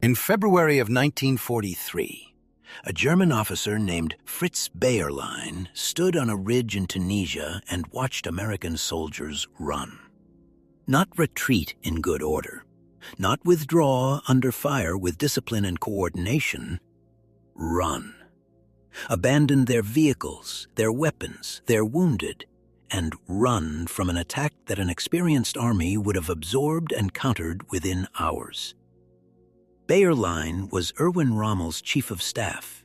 In February of 1943, a German officer named Fritz Bayerlein stood on a ridge in Tunisia and watched American soldiers run. Not retreat in good order, not withdraw under fire with discipline and coordination, run. Abandon their vehicles, their weapons, their wounded, and run from an attack that an experienced army would have absorbed and countered within hours. Bayerlein was Erwin Rommel's chief of staff.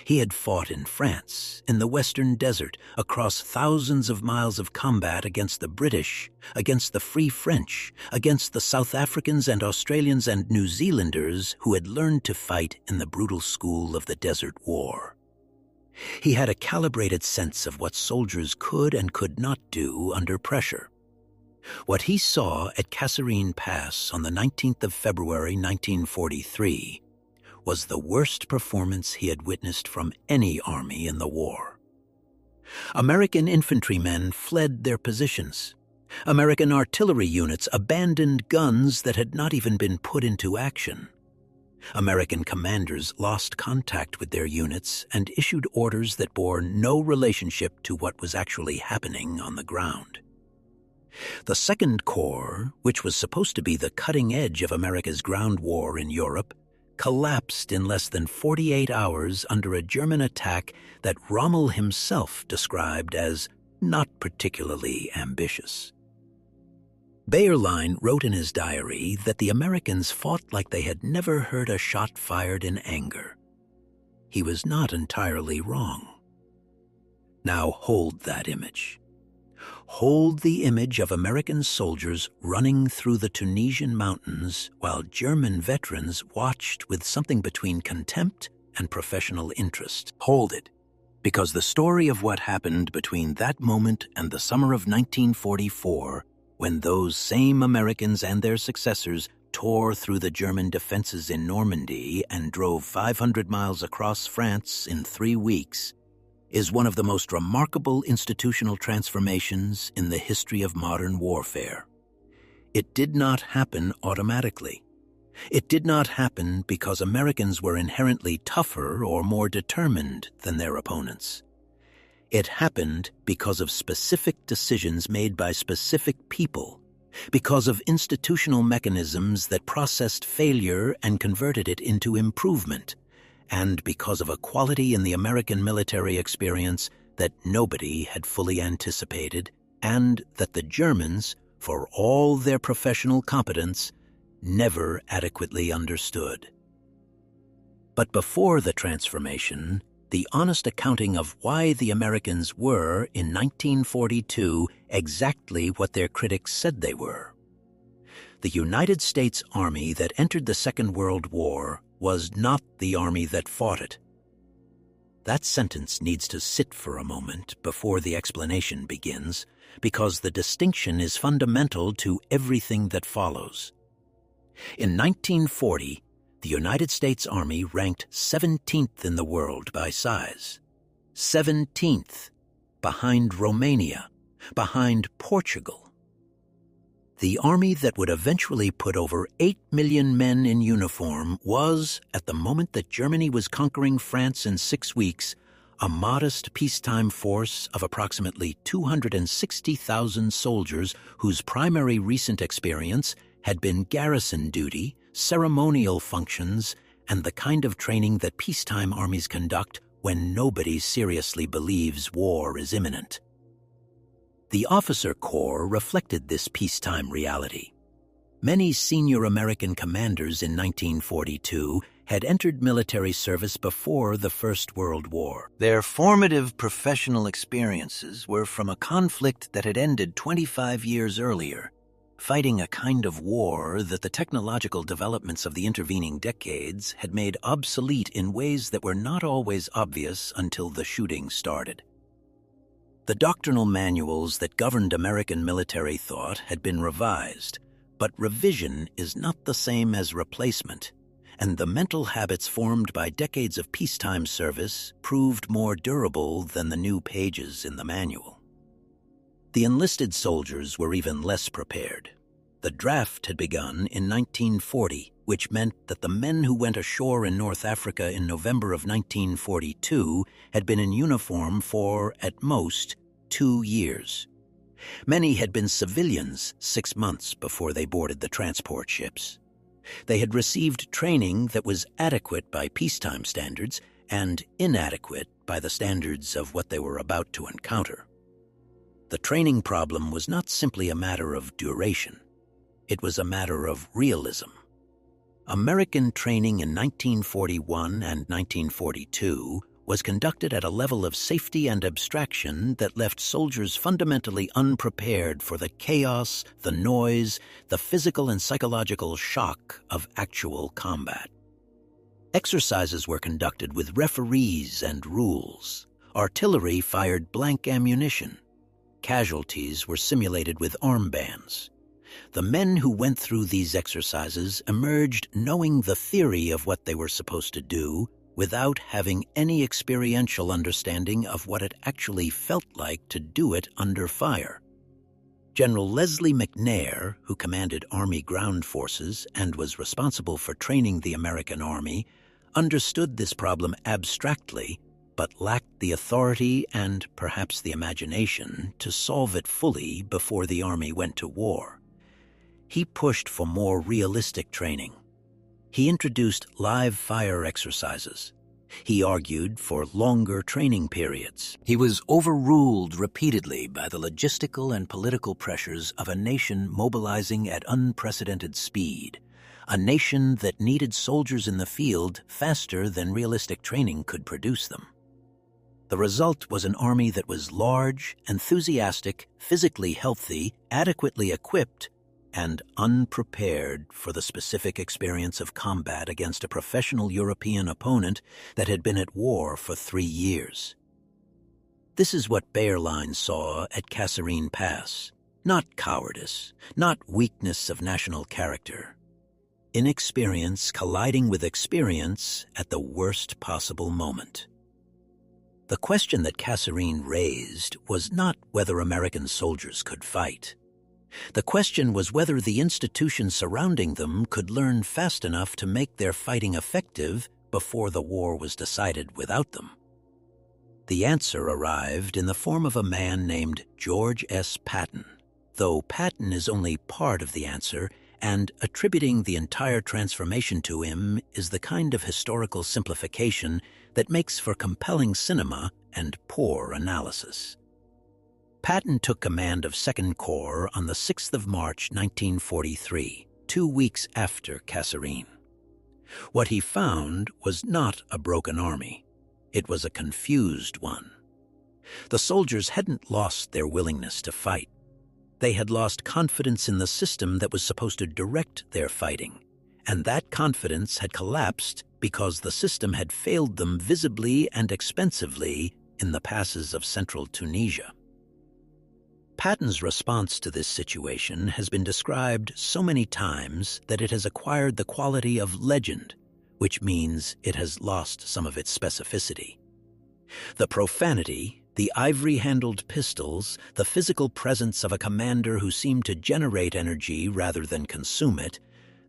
He had fought in France, in the Western Desert, across thousands of miles of combat against the British, against the Free French, against the South Africans and Australians and New Zealanders who had learned to fight in the brutal school of the Desert War. He had a calibrated sense of what soldiers could and could not do under pressure. What he saw at Kasserine Pass on the 19th of February 1943 was the worst performance he had witnessed from any army in the war. American infantrymen fled their positions. American artillery units abandoned guns that had not even been put into action. American commanders lost contact with their units and issued orders that bore no relationship to what was actually happening on the ground. The Second Corps, which was supposed to be the cutting edge of America's ground war in Europe, collapsed in less than 48 hours under a German attack that Rommel himself described as not particularly ambitious. Bayerlein wrote in his diary that the Americans fought like they had never heard a shot fired in anger. He was not entirely wrong. Now hold that image. Hold the image of American soldiers running through the Tunisian mountains while German veterans watched with something between contempt and professional interest. Hold it, because the story of what happened between that moment and the summer of 1944, when those same Americans and their successors tore through the German defenses in Normandy and drove 500 miles across France in 3 weeks, is one of the most remarkable institutional transformations in the history of modern warfare. It did not happen automatically. It did not happen because Americans were inherently tougher or more determined than their opponents. It happened because of specific decisions made by specific people, because of institutional mechanisms that processed failure and converted it into improvement, and because of a quality in the American military experience that nobody had fully anticipated, and that the Germans, for all their professional competence, never adequately understood. But before the transformation, the honest accounting of why the Americans were, in 1942, exactly what their critics said they were. The United States Army that entered the Second World War was not the army that fought it. That sentence needs to sit for a moment before the explanation begins, because the distinction is fundamental to everything that follows. In 1940, the United States Army ranked 17th in the world by size. 17th, behind Romania, behind Portugal. The army that would eventually put over 8 million men in uniform was, at the moment that Germany was conquering France in 6 weeks, a modest peacetime force of approximately 260,000 soldiers whose primary recent experience had been garrison duty, ceremonial functions, and the kind of training that peacetime armies conduct when nobody seriously believes war is imminent. The officer corps reflected this peacetime reality. Many senior American commanders in 1942 had entered military service before the First World War. Their formative professional experiences were from a conflict that had ended 25 years earlier, fighting a kind of war that the technological developments of the intervening decades had made obsolete in ways that were not always obvious until the shooting started. The doctrinal manuals that governed American military thought had been revised, but revision is not the same as replacement, and the mental habits formed by decades of peacetime service proved more durable than the new pages in the manual. The enlisted soldiers were even less prepared. The draft had begun in 1940, which meant that the men who went ashore in North Africa in November of 1942 had been in uniform for, at most, 2 years. Many had been civilians 6 months before they boarded the transport ships. They had received training that was adequate by peacetime standards and inadequate by the standards of what they were about to encounter. The training problem was not simply a matter of duration. It was a matter of realism. American training in 1941 and 1942 was conducted at a level of safety and abstraction that left soldiers fundamentally unprepared for the chaos, the noise, the physical and psychological shock of actual combat. Exercises were conducted with referees and rules. Artillery fired blank ammunition. Casualties were simulated with armbands. The men who went through these exercises emerged knowing the theory of what they were supposed to do without having any experiential understanding of what it actually felt like to do it under fire. General Leslie McNair, who commanded Army ground forces and was responsible for training the American Army, understood this problem abstractly, but lacked the authority and perhaps the imagination to solve it fully before the Army went to war. He pushed for more realistic training. He introduced live fire exercises. He argued for longer training periods. He was overruled repeatedly by the logistical and political pressures of a nation mobilizing at unprecedented speed, a nation that needed soldiers in the field faster than realistic training could produce them. The result was an army that was large, enthusiastic, physically healthy, adequately equipped, and unprepared for the specific experience of combat against a professional European opponent that had been at war for 3 years. This is what Bayerlein saw at Kasserine Pass. Not cowardice, not weakness of national character. Inexperience colliding with experience at the worst possible moment. The question that Kasserine raised was not whether American soldiers could fight. The question was whether the institutions surrounding them could learn fast enough to make their fighting effective before the war was decided without them. The answer arrived in the form of a man named George S. Patton, though Patton is only part of the answer, and attributing the entire transformation to him is the kind of historical simplification that makes for compelling cinema and poor analysis. Patton took command of 2nd Corps on the 6th of March 1943, 2 weeks after Kasserine. What he found was not a broken army. It was a confused one. The soldiers hadn't lost their willingness to fight. They had lost confidence in the system that was supposed to direct their fighting, and that confidence had collapsed because the system had failed them visibly and expensively in the passes of central Tunisia. Patton's response to this situation has been described so many times that it has acquired the quality of legend, which means it has lost some of its specificity. The profanity, the ivory-handled pistols, the physical presence of a commander who seemed to generate energy rather than consume it,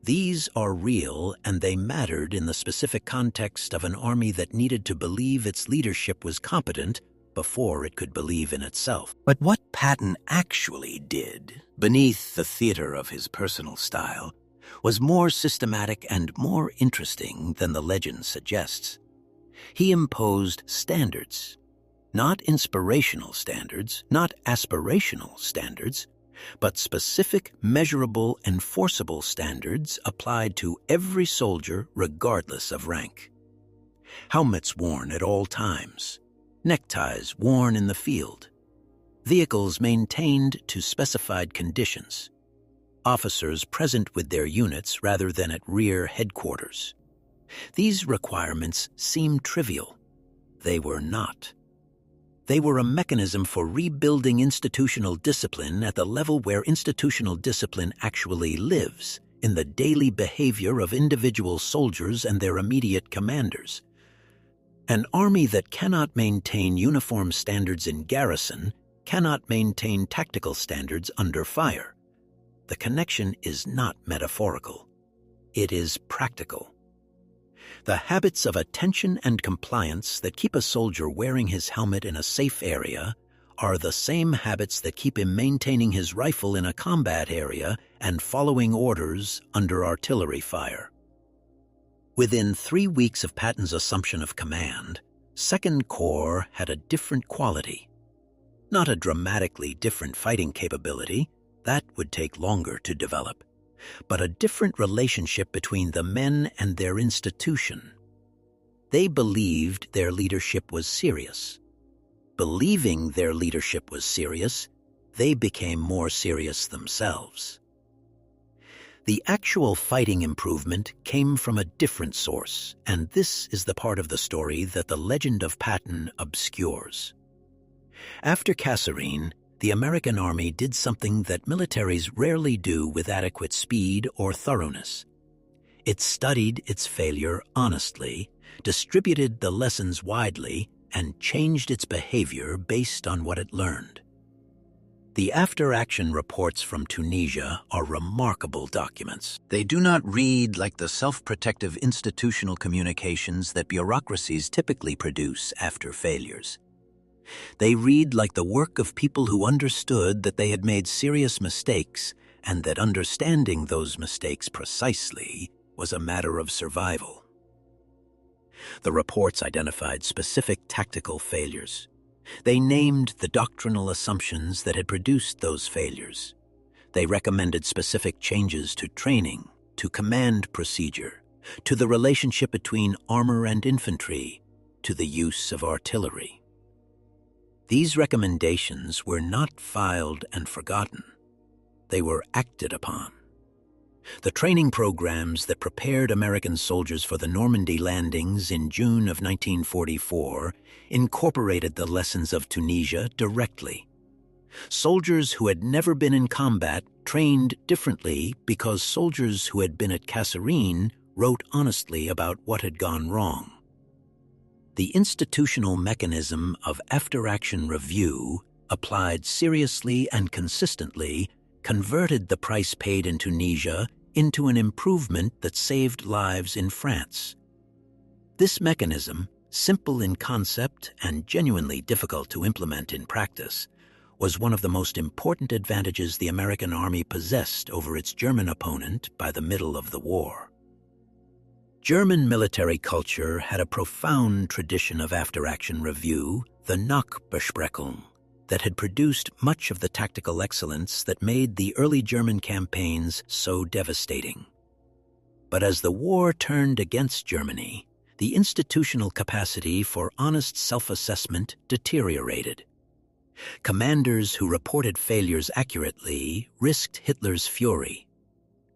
these are real and they mattered in the specific context of an army that needed to believe its leadership was competent before it could believe in itself. But what Patton actually did, beneath the theater of his personal style, was more systematic and more interesting than the legend suggests. He imposed standards, not inspirational standards, not aspirational standards, but specific, measurable, enforceable standards applied to every soldier regardless of rank. Helmets worn at all times, neckties worn in the field, vehicles maintained to specified conditions, officers present with their units rather than at rear headquarters. These requirements seem trivial. They were not. They were a mechanism for rebuilding institutional discipline at the level where institutional discipline actually lives, in the daily behavior of individual soldiers and their immediate commanders. An army that cannot maintain uniform standards in garrison cannot maintain tactical standards under fire. the connection is not metaphorical. It is practical. The habits of attention and compliance that keep a soldier wearing his helmet in a safe area are the same habits that keep him maintaining his rifle in a combat area and following orders under artillery fire. Within 3 weeks of Patton's assumption of command, 2nd Corps had a different quality. Not a dramatically different fighting capability, that would take longer to develop, but a different relationship between the men and their institution. They believed their leadership was serious. Believing their leadership was serious, they became more serious themselves. The actual fighting improvement came from a different source, and this is the part of the story that the legend of Patton obscures. After Kasserine, the American Army did something that militaries rarely do with adequate speed or thoroughness. It studied its failure honestly, distributed the lessons widely, and changed its behavior based on what it learned. The after-action reports from Tunisia are remarkable documents. They do not read like the self-protective institutional communications that bureaucracies typically produce after failures. They read like the work of people who understood that they had made serious mistakes and that understanding those mistakes precisely was a matter of survival. The reports identified specific tactical failures. They named the doctrinal assumptions that had produced those failures. They recommended specific changes to training, to command procedure, to the relationship between armor and infantry, to the use of artillery. These recommendations were not filed and forgotten. They were acted upon. The training programs that prepared American soldiers for the Normandy landings in June of 1944 incorporated the lessons of Tunisia directly. Soldiers who had never been in combat trained differently because soldiers who had been at Kasserine wrote honestly about what had gone wrong. The institutional mechanism of after-action review, applied seriously and consistently, converted the price paid in Tunisia into an improvement that saved lives in France. This mechanism, simple in concept and genuinely difficult to implement in practice, was one of the most important advantages the American Army possessed over its German opponent by the middle of the war. German military culture had a profound tradition of after-action review, the Nachbesprechung, that had produced much of the tactical excellence that made the early German campaigns so devastating. But as the war turned against Germany, the institutional capacity for honest self-assessment deteriorated. Commanders who reported failures accurately risked Hitler's fury.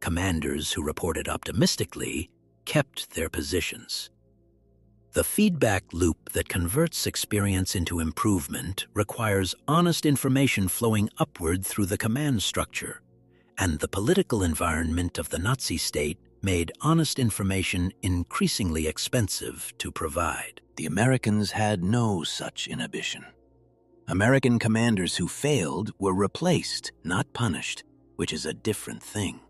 Commanders who reported optimistically kept their positions. The feedback loop that converts experience into improvement requires honest information flowing upward through the command structure, and the political environment of the Nazi state made honest information increasingly expensive to provide. The Americans had no such inhibition. American commanders who failed were replaced, not punished, which is a different thing.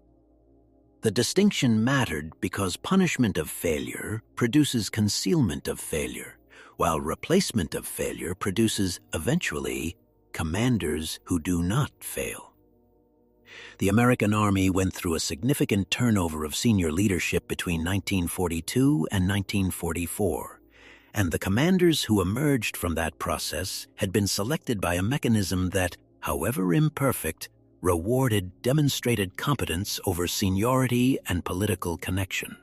The distinction mattered because punishment of failure produces concealment of failure, while replacement of failure produces, eventually, commanders who do not fail. The American Army went through a significant turnover of senior leadership between 1942 and 1944, and the commanders who emerged from that process had been selected by a mechanism that, however imperfect, rewarded demonstrated competence over seniority and political connection.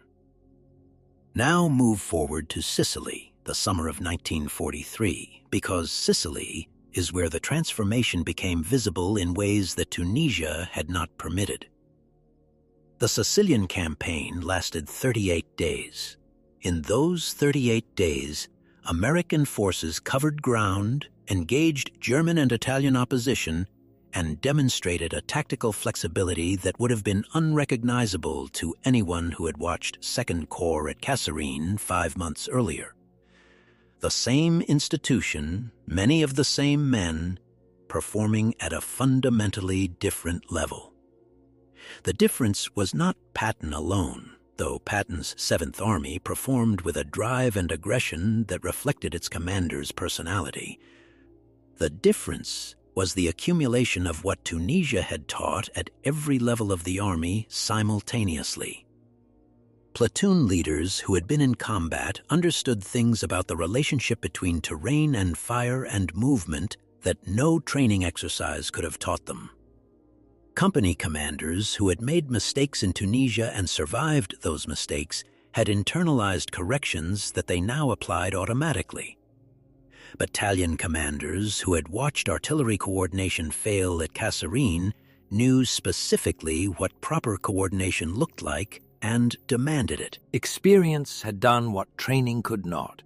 Now move forward to Sicily, the summer of 1943, because Sicily is where the transformation became visible in ways that Tunisia had not permitted. The Sicilian campaign lasted 38 days. In those 38 days, American forces covered ground, engaged German and Italian opposition, and demonstrated a tactical flexibility that would have been unrecognizable to anyone who had watched 2nd Corps at Kasserine 5 months earlier. The same institution, many of the same men, performing at a fundamentally different level. The difference was not Patton alone, though Patton's 7th Army performed with a drive and aggression that reflected its commander's personality. The difference was the accumulation of what Tunisia had taught at every level of the army simultaneously. Platoon leaders who had been in combat understood things about the relationship between terrain and fire and movement that no training exercise could have taught them. Company commanders who had made mistakes in Tunisia and survived those mistakes had internalized corrections that they now applied automatically. Battalion commanders who had watched artillery coordination fail at Kasserine knew specifically what proper coordination looked like and demanded it. Experience had done what training could not,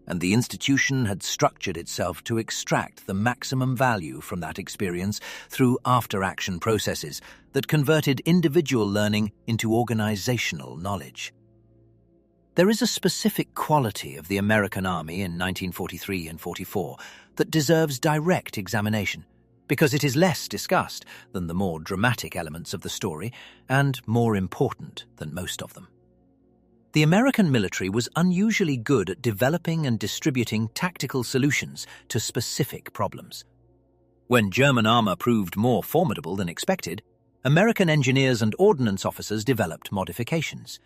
and the institution had structured itself to extract the maximum value from that experience through after-action processes that converted individual learning into organizational knowledge. There is a specific quality of the American Army in 1943 and 44 that deserves direct examination, because it is less discussed than the more dramatic elements of the story and more important than most of them. The American military was unusually good at developing and distributing tactical solutions to specific problems. When German armor proved more formidable than expected, American engineers and ordnance officers developed modifications.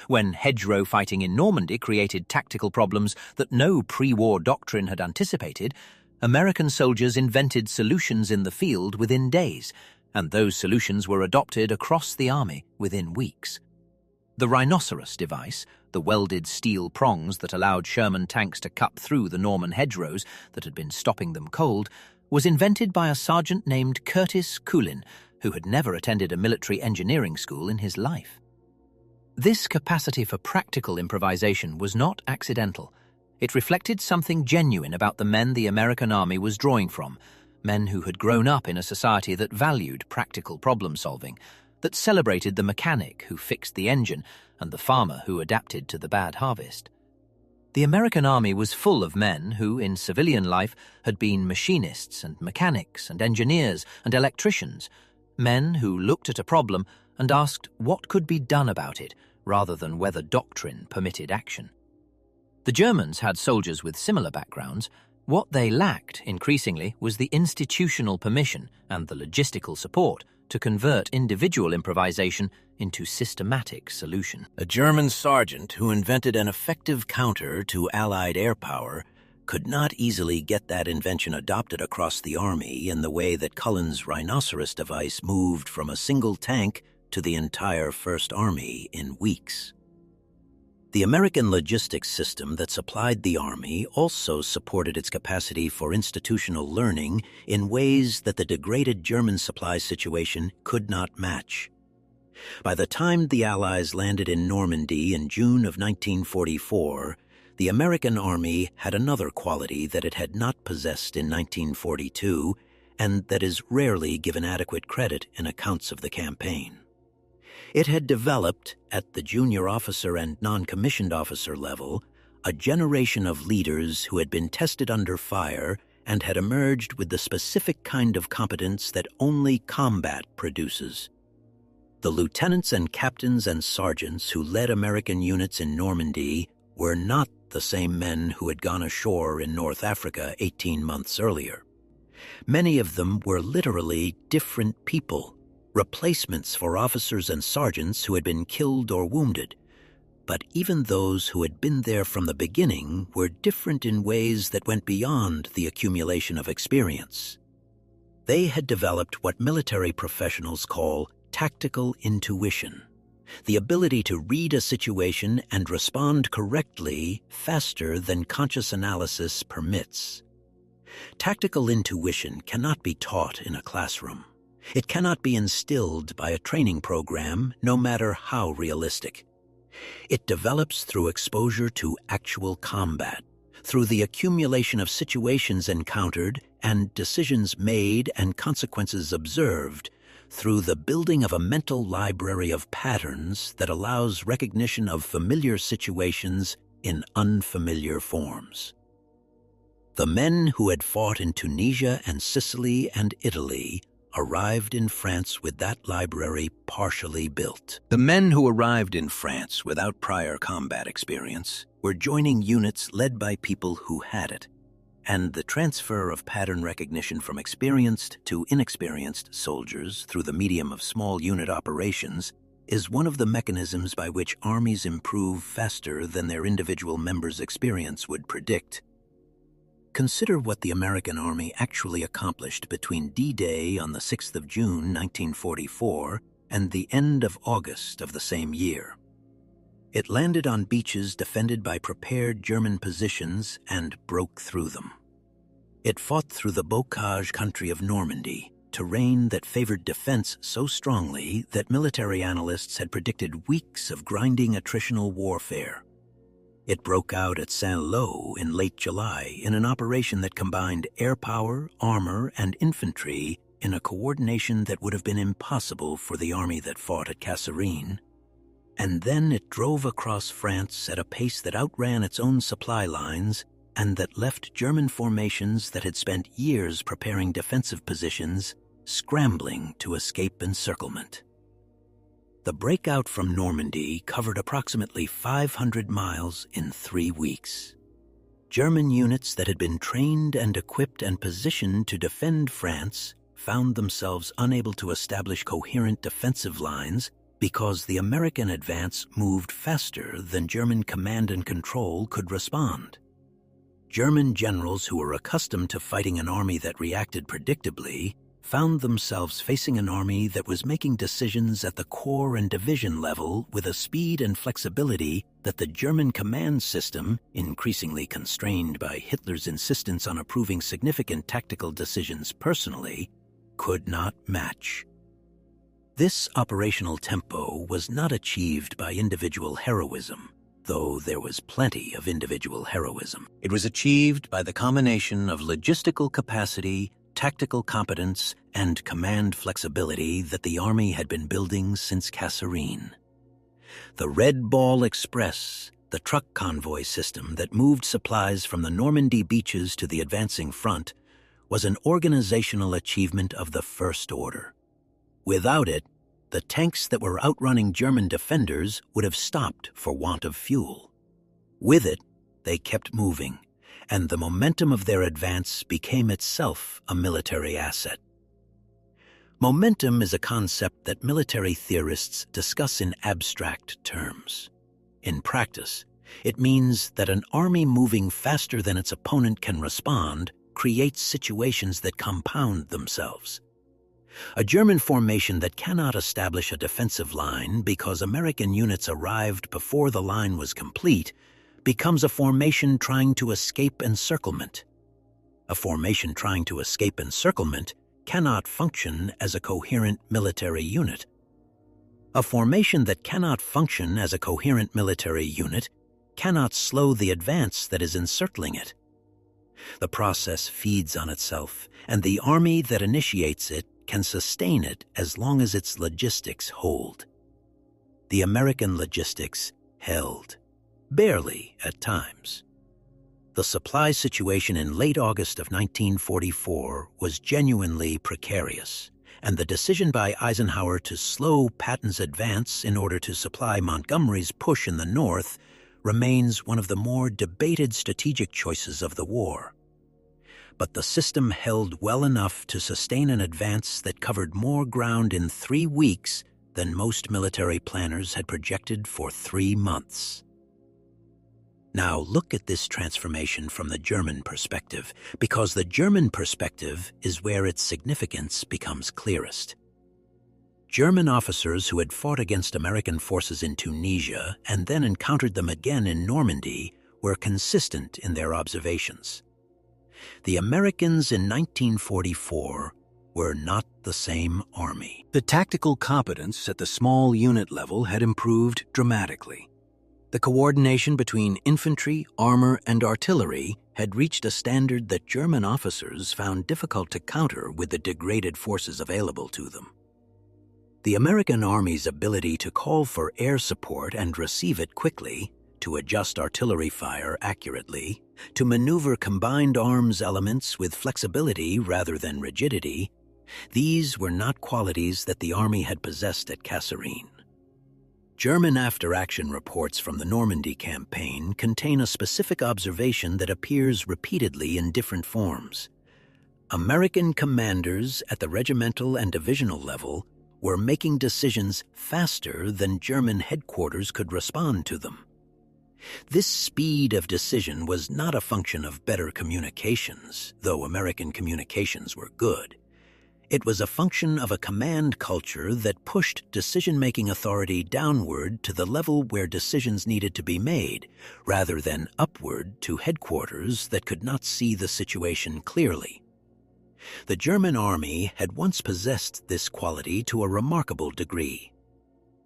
When hedgerow fighting in Normandy created tactical problems that no pre-war doctrine had anticipated, American soldiers invented solutions in the field within days, and those solutions were adopted across the army within weeks. The rhinoceros device, the welded steel prongs that allowed Sherman tanks to cut through the Norman hedgerows that had been stopping them cold, was invented by a sergeant named Curtis Coolin, who had never attended a military engineering school in his life. This capacity for practical improvisation was not accidental. It reflected something genuine about the men the American Army was drawing from, men who had grown up in a society that valued practical problem-solving, that celebrated the mechanic who fixed the engine and the farmer who adapted to the bad harvest. The American Army was full of men who, in civilian life, had been machinists and mechanics and engineers and electricians, men who looked at a problem and asked what could be done about it, rather than whether doctrine permitted action. The Germans had soldiers with similar backgrounds. What they lacked, increasingly, was the institutional permission and the logistical support to convert individual improvisation into systematic solution. A German sergeant who invented an effective counter to Allied air power could not easily get that invention adopted across the army in the way that Cullen's rhinoceros device moved from a single tank to the entire First Army in weeks. The American logistics system that supplied the Army also supported its capacity for institutional learning in ways that the degraded German supply situation could not match. By the time the Allies landed in Normandy in June of 1944, the American Army had another quality that it had not possessed in 1942 and that is rarely given adequate credit in accounts of the campaign. It had developed, at the junior officer and non-commissioned officer level, a generation of leaders who had been tested under fire and had emerged with the specific kind of competence that only combat produces. The lieutenants and captains and sergeants who led American units in Normandy were not the same men who had gone ashore in North Africa 18 months earlier. Many of them were literally different people, replacements for officers and sergeants who had been killed or wounded. But even those who had been there from the beginning were different in ways that went beyond the accumulation of experience. They had developed what military professionals call tactical intuition, the ability to read a situation and respond correctly faster than conscious analysis permits. Tactical intuition cannot be taught in a classroom. It cannot be instilled by a training program, no matter how realistic. It develops through exposure to actual combat, through the accumulation of situations encountered and decisions made and consequences observed, through the building of a mental library of patterns that allows recognition of familiar situations in unfamiliar forms. The men who had fought in Tunisia and Sicily and Italy arrived in France with that library partially built. The men who arrived in France without prior combat experience were joining units led by people who had it, and the transfer of pattern recognition from experienced to inexperienced soldiers through the medium of small unit operations is one of the mechanisms by which armies improve faster than their individual members' experience would predict. Consider what the American Army actually accomplished between D-Day on the 6th of June 1944 and the end of August of the same year. It landed on beaches defended by prepared German positions and broke through them. It fought through the bocage country of Normandy, terrain that favored defense so strongly that military analysts had predicted weeks of grinding attritional warfare. It broke out at Saint-Lô in late July in an operation that combined air power, armor, and infantry in a coordination that would have been impossible for the army that fought at Kasserine. And then it drove across France at a pace that outran its own supply lines and that left German formations that had spent years preparing defensive positions scrambling to escape encirclement. The breakout from Normandy covered approximately 500 miles in 3 weeks. German units that had been trained and equipped and positioned to defend France found themselves unable to establish coherent defensive lines because the American advance moved faster than German command and control could respond. German generals who were accustomed to fighting an army that reacted predictably found themselves facing an army that was making decisions at the corps and division level with a speed and flexibility that the German command system, increasingly constrained by Hitler's insistence on approving significant tactical decisions personally, could not match. This operational tempo was not achieved by individual heroism, though there was plenty of individual heroism. It was achieved by the combination of logistical capacity, tactical competence, and command flexibility that the Army had been building since Kasserine. The Red Ball Express, the truck convoy system that moved supplies from the Normandy beaches to the advancing front, was an organizational achievement of the first order. Without it, the tanks that were outrunning German defenders would have stopped for want of fuel. With it, they kept moving, and the momentum of their advance became itself a military asset. Momentum is a concept that military theorists discuss in abstract terms. In practice, it means that an army moving faster than its opponent can respond creates situations that compound themselves. A German formation that cannot establish a defensive line because American units arrived before the line was complete becomes a formation trying to escape encirclement. A formation trying to escape encirclement cannot function as a coherent military unit. A formation that cannot function as a coherent military unit cannot slow the advance that is encircling it. The process feeds on itself, and the army that initiates it can sustain it as long as its logistics hold. The American logistics held, barely at times. The supply situation in late August of 1944 was genuinely precarious, and the decision by Eisenhower to slow Patton's advance in order to supply Montgomery's push in the north remains one of the more debated strategic choices of the war. But the system held well enough to sustain an advance that covered more ground in 3 weeks than most military planners had projected for 3 months. Now look at this transformation from the German perspective, because the German perspective is where its significance becomes clearest. German officers who had fought against American forces in Tunisia and then encountered them again in Normandy were consistent in their observations. The Americans in 1944 were not the same army. The tactical competence at the small unit level had improved dramatically. The coordination between infantry, armor, and artillery had reached a standard that German officers found difficult to counter with the degraded forces available to them. The American Army's ability to call for air support and receive it quickly, to adjust artillery fire accurately, to maneuver combined arms elements with flexibility rather than rigidity, These were not qualities that the army had possessed at Kasserine. German after-action reports from the Normandy campaign contain a specific observation that appears repeatedly in different forms. American commanders at the regimental and divisional level were making decisions faster than German headquarters could respond to them. This speed of decision was not a function of better communications, though American communications were good. It was a function of a command culture that pushed decision-making authority downward to the level where decisions needed to be made, rather than upward to headquarters that could not see the situation clearly. The German army had once possessed this quality to a remarkable degree.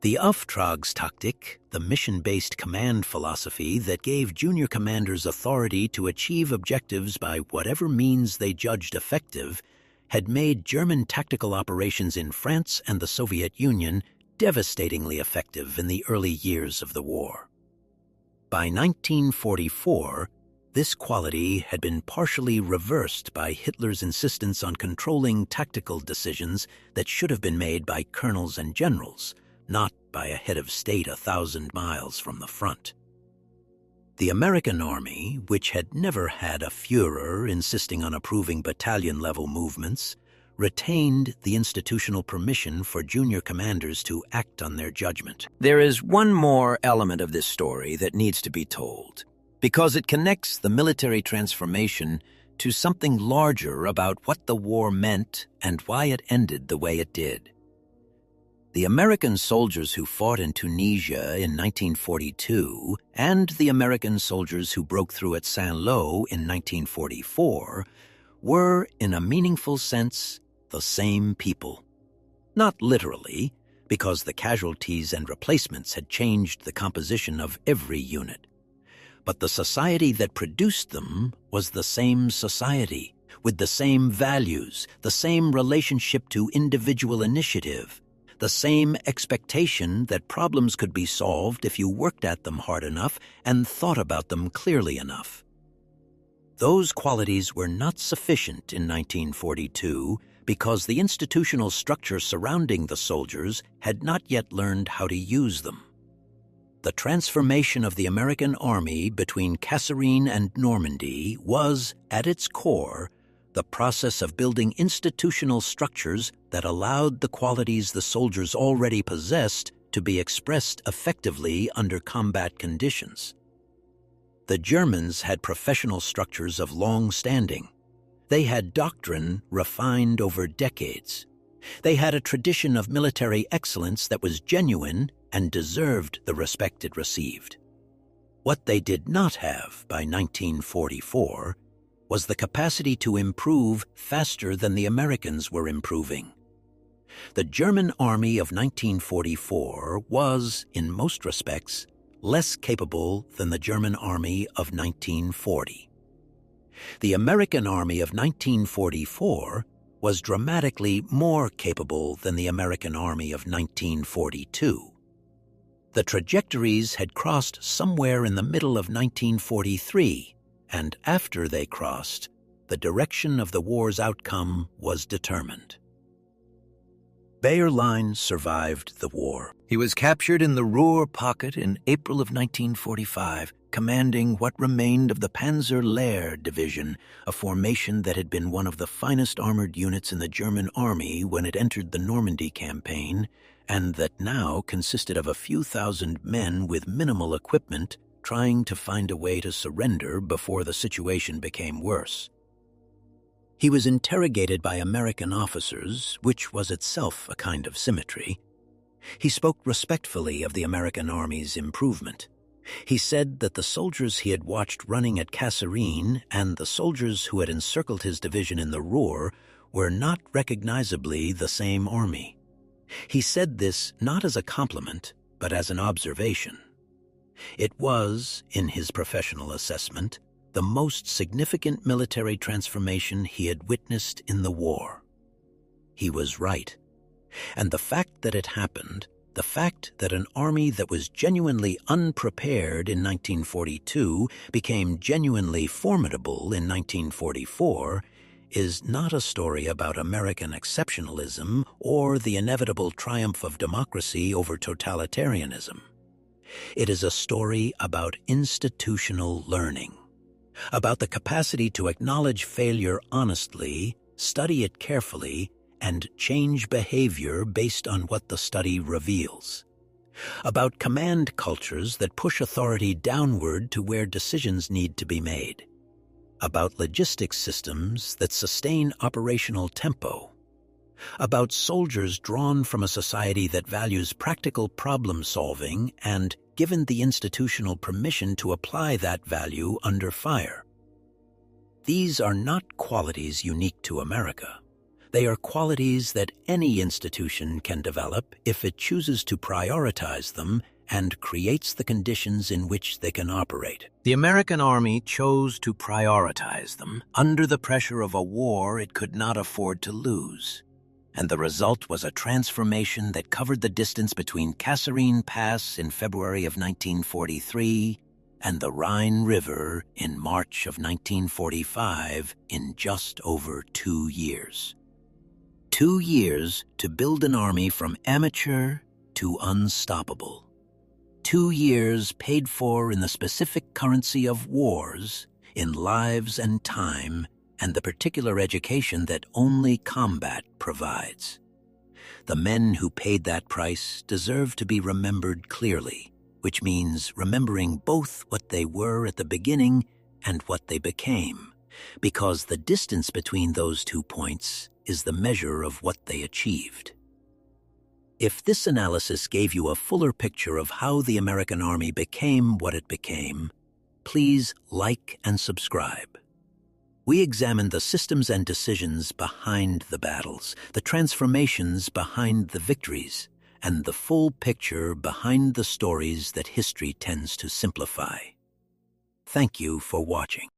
The Auftragstaktik, the mission-based command philosophy that gave junior commanders authority to achieve objectives by whatever means they judged effective, had made German tactical operations in France and the Soviet Union devastatingly effective in the early years of the war. By 1944, this quality had been partially reversed by Hitler's insistence on controlling tactical decisions that should have been made by colonels and generals, not by a head of state 1,000 miles from the front. The American Army, which had never had a Führer insisting on approving battalion-level movements, retained the institutional permission for junior commanders to act on their judgment. There is one more element of this story that needs to be told, because it connects the military transformation to something larger about what the war meant and why it ended the way it did. The American soldiers who fought in Tunisia in 1942 and the American soldiers who broke through at Saint-Lô in 1944 were, in a meaningful sense, the same people. Not literally, because the casualties and replacements had changed the composition of every unit. But the society that produced them was the same society, with the same values, the same relationship to individual initiative, the same expectation that problems could be solved if you worked at them hard enough and thought about them clearly enough. Those qualities were not sufficient in 1942 because the institutional structure surrounding the soldiers had not yet learned how to use them. The transformation of the American Army between Kasserine and Normandy was, at its core, the process of building institutional structures that allowed the qualities the soldiers already possessed to be expressed effectively under combat conditions. The Germans had professional structures of long standing. They had doctrine refined over decades. They had a tradition of military excellence that was genuine and deserved the respect it received. What they did not have by 1944 was the capacity to improve faster than the Americans were improving. The German army of 1944 was, in most respects, less capable than the German army of 1940. The American army of 1944 was dramatically more capable than the American army of 1942. The trajectories had crossed somewhere in the middle of 1943, and after they crossed, the direction of the war's outcome was determined. Bayerlein survived the war. He was captured in the Ruhr pocket in April of 1945, commanding what remained of the Panzer Lehr division, a formation that had been one of the finest armored units in the German army when it entered the Normandy campaign, and that now consisted of a few thousand men with minimal equipment trying to find a way to surrender before the situation became worse. He was interrogated by American officers, which was itself a kind of symmetry. He spoke respectfully of the American Army's improvement. He said that the soldiers he had watched running at Kasserine and the soldiers who had encircled his division in the Ruhr were not recognizably the same army. He said this not as a compliment, but as an observation. It was, in his professional assessment, the most significant military transformation he had witnessed in the war. He was right. And the fact that it happened, the fact that an army that was genuinely unprepared in 1942 became genuinely formidable in 1944, is not a story about American exceptionalism or the inevitable triumph of democracy over totalitarianism. It is a story about institutional learning, about the capacity to acknowledge failure honestly, study it carefully, and change behavior based on what the study reveals. About command cultures that push authority downward to where decisions need to be made. About logistics systems that sustain operational tempo. About soldiers drawn from a society that values practical problem-solving and given the institutional permission to apply that value under fire. These are not qualities unique to America. They are qualities that any institution can develop if it chooses to prioritize them and creates the conditions in which they can operate. The American Army chose to prioritize them under the pressure of a war it could not afford to lose. And the result was a transformation that covered the distance between Kasserine Pass in February of 1943 and the Rhine River in March of 1945 in just over 2 years. 2 years to build an army from amateur to unstoppable. 2 years paid for in the specific currency of wars, in lives and time, and the particular education that only combat provides. The men who paid that price deserve to be remembered clearly, which means remembering both what they were at the beginning and what they became, because the distance between those 2 points is the measure of what they achieved. If this analysis gave you a fuller picture of how the American Army became what it became, please like and subscribe. We examined the systems and decisions behind the battles, the transformations behind the victories, and the full picture behind the stories that history tends to simplify. Thank you for watching.